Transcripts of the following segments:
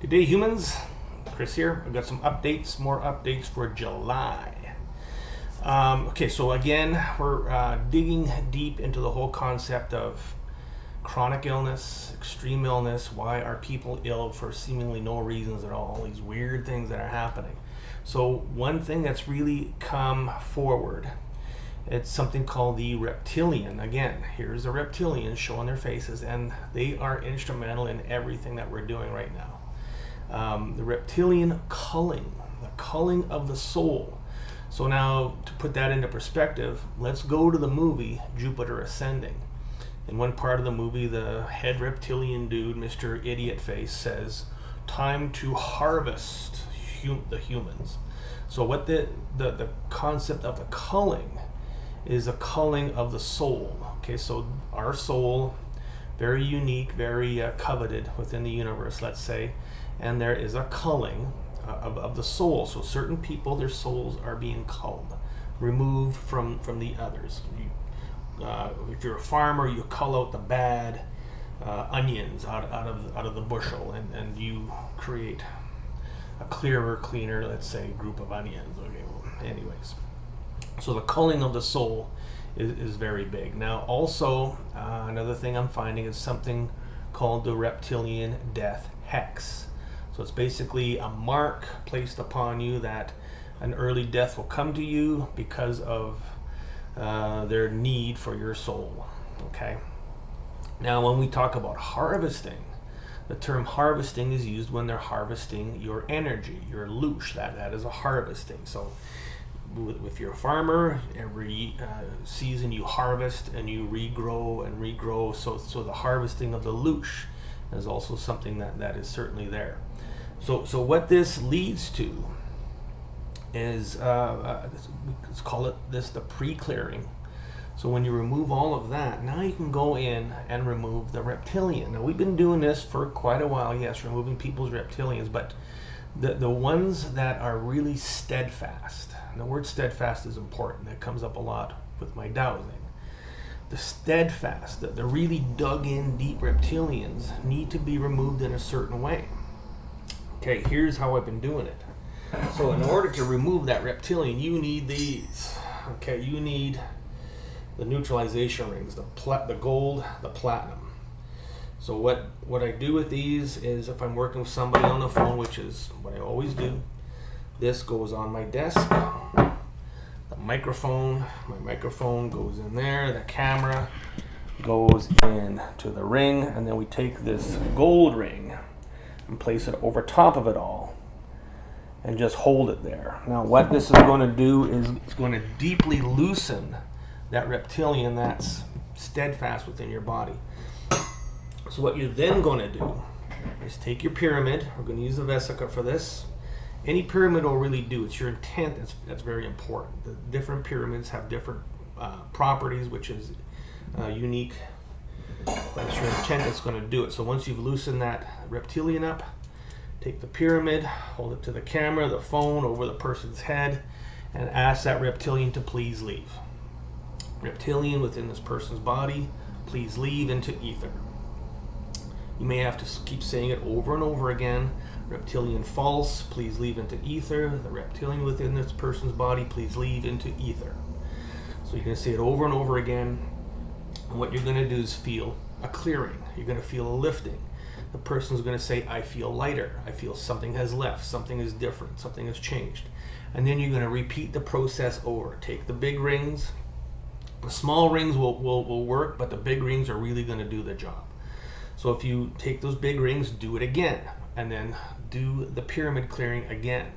Good day, humans. Chris here. I've got some updates, more updates for July. Okay, so again, we're digging deep into the whole concept of chronic illness, extreme illness. Why are people ill for seemingly no reasons at all? These weird things that are happening. So one thing that's really come forward, it's something called the reptilian. Again, here's the reptilians showing their faces, and they are instrumental in everything that we're doing right now. The reptilian culling, the culling of the soul. So now, to put that into perspective, let's go to the movie Jupiter Ascending. In one part of the movie, the head reptilian dude, Mr. Idiot Face, says, "Time to harvest the humans." So what the concept of the culling is, a culling of the soul. Okay, so our soul, very unique, very coveted within the universe, let's say, and there is a culling of the soul. So certain people, their souls are being culled, removed from the others. If you're a farmer, you cull out the bad onions out of the bushel, and you create a clearer, cleaner, let's say, group of onions. Okay, well, anyways, so the culling of the soul is very big. Now also, another thing I'm finding is something called the reptilian death hex. So it's basically a mark placed upon you that an early death will come to you because of their need for your soul. Okay. Now, when we talk about harvesting, the term harvesting is used when they're harvesting your energy, your loosh. That is a harvesting. So if you're a farmer, every season you harvest and you regrow and regrow. So the harvesting of the loosh is also something that is certainly there. So what this leads to is, let's call it this, the pre-clearing. So when you remove all of that, now you can go in and remove the reptilian. Now we've been doing this for quite a while, yes, removing people's reptilians, but the ones that are really steadfast, and the word steadfast is important, that comes up a lot with my dowsing. The steadfast, the really dug in deep reptilians need to be removed in a certain way. Okay, here's how I've been doing it. So in order to remove that reptilian, you need these. Okay, you need the neutralization rings, the gold, the platinum. So what I do with these is, if I'm working with somebody on the phone, which is what I always do, this goes on my desk. The microphone, my microphone goes in there, the camera goes in to the ring, and then we take this gold ring and place it over top of it all and just hold it there. Now what this is going to do is it's going to deeply loosen that reptilian that's steadfast within your body. So what you're then going to do is take your pyramid. We're going to use the vesica for this. Any pyramid will really do. It's your intent that's very important. The different pyramids have different properties, which is unique. But it's your intent that's going to do it. So once you've loosened that reptilian up, take the pyramid, hold it to the camera, the phone, over the person's head, and ask that reptilian to please leave. Reptilian within this person's body, please leave into ether. You may have to keep saying it over and over again. Reptilian false, please leave into ether. The reptilian within this person's body, please leave into ether. So you're going to say it over and over again. And what you're going to do is feel a clearing. You're going to feel a lifting. The person's going to say, I feel lighter. I feel something has left. Something is different. Something has changed. And then you're going to repeat the process over. Take the big rings. The small rings will work, but the big rings are really going to do the job. So if you take those big rings, do it again. And then do the pyramid clearing again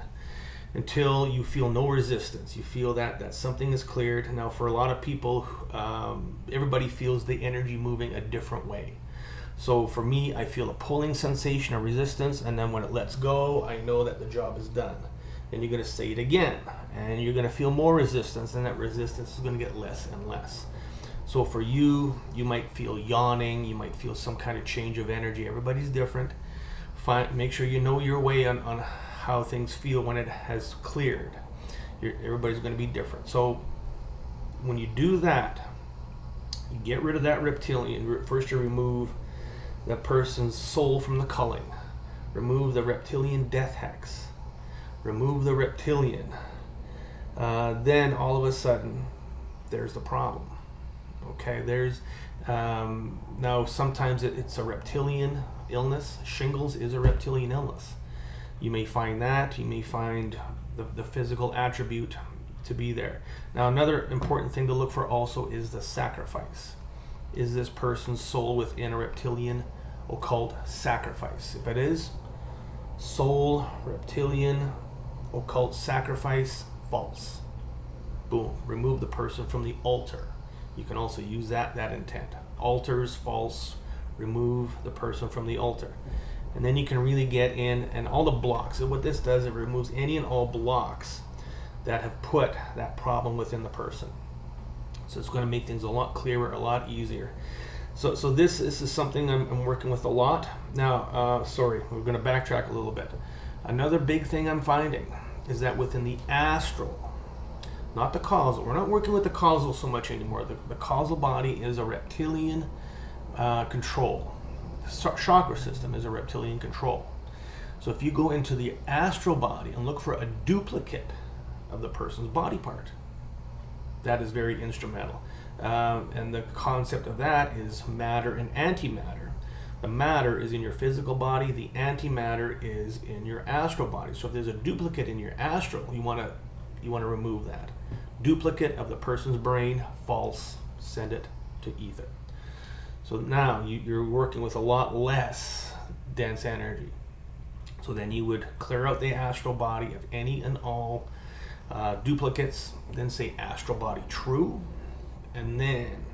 until you feel no resistance. You feel that something is cleared. Now for a lot of people, everybody feels the energy moving a different way. So for me, I feel a pulling sensation, a resistance, and then when it lets go, I know that the job is done. Then you're going to say it again, and you're going to feel more resistance, and that resistance is going to get less and less. So for you, you might feel yawning, you might feel some kind of change of energy. Everybody's different. Make sure you know your way on how things feel when it has cleared. Everybody's going to be different. So when you do that, you get rid of that reptilian. First you remove that person's soul from the culling. remove the reptilian death hex, remove the reptilian. Then all of a sudden, there's the problem. Okay, there's now sometimes it's a reptilian illness. Shingles is a reptilian illness. You may find that. You may find the physical attribute to be there. Now, another important thing to look for also is the sacrifice. Is this person's soul within a reptilian occult sacrifice? If it is, soul, reptilian, occult sacrifice, false. Boom. Remove the person from the altar. You can also use that intent. Altars, false. Remove the person from the altar. And then you can really get in and all the blocks. So what this does, it removes any and all blocks that have put that problem within the person. So it's going to make things a lot clearer, a lot easier. So this is something I'm working with a lot. Now, sorry, we're going to backtrack a little bit. Another big thing I'm finding is that within the astral, not the causal, we're not working with the causal so much anymore. The causal body is a reptilian control. The chakra system is a reptilian control. So if you go into the astral body and look for a duplicate of the person's body part, that is very instrumental. And the concept of that is matter and antimatter. The matter is in your physical body, the antimatter is in your astral body. So if there's a duplicate in your astral, you want to remove that. Duplicate of the person's brain, false, send it to ether. So now you're working with a lot less dense energy. So then you would clear out the astral body of any and all duplicates, then say astral body true, and then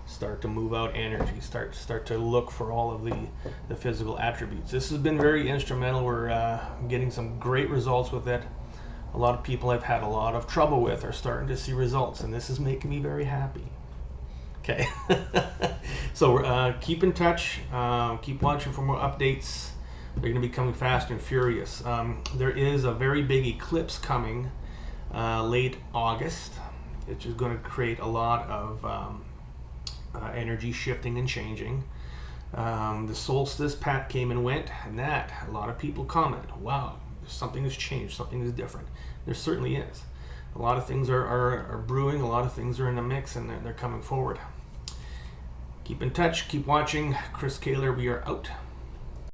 start to move out energy, start to look for all of the physical attributes. This has been very instrumental. We're getting some great results with it. A lot of people I've had a lot of trouble with are starting to see results, and this is making me very happy. Okay. So keep in touch, keep watching for more updates. They're going to be coming fast and furious. There is a very big eclipse coming late August. It's just going to create a lot of energy shifting and changing. The solstice pat came and went, and that a lot of people comment, wow, something has changed, something is different. There certainly is. A lot of things are brewing, a lot of things are in the mix, and they're coming forward. Keep in touch, keep watching. Chris Kaler, we are out.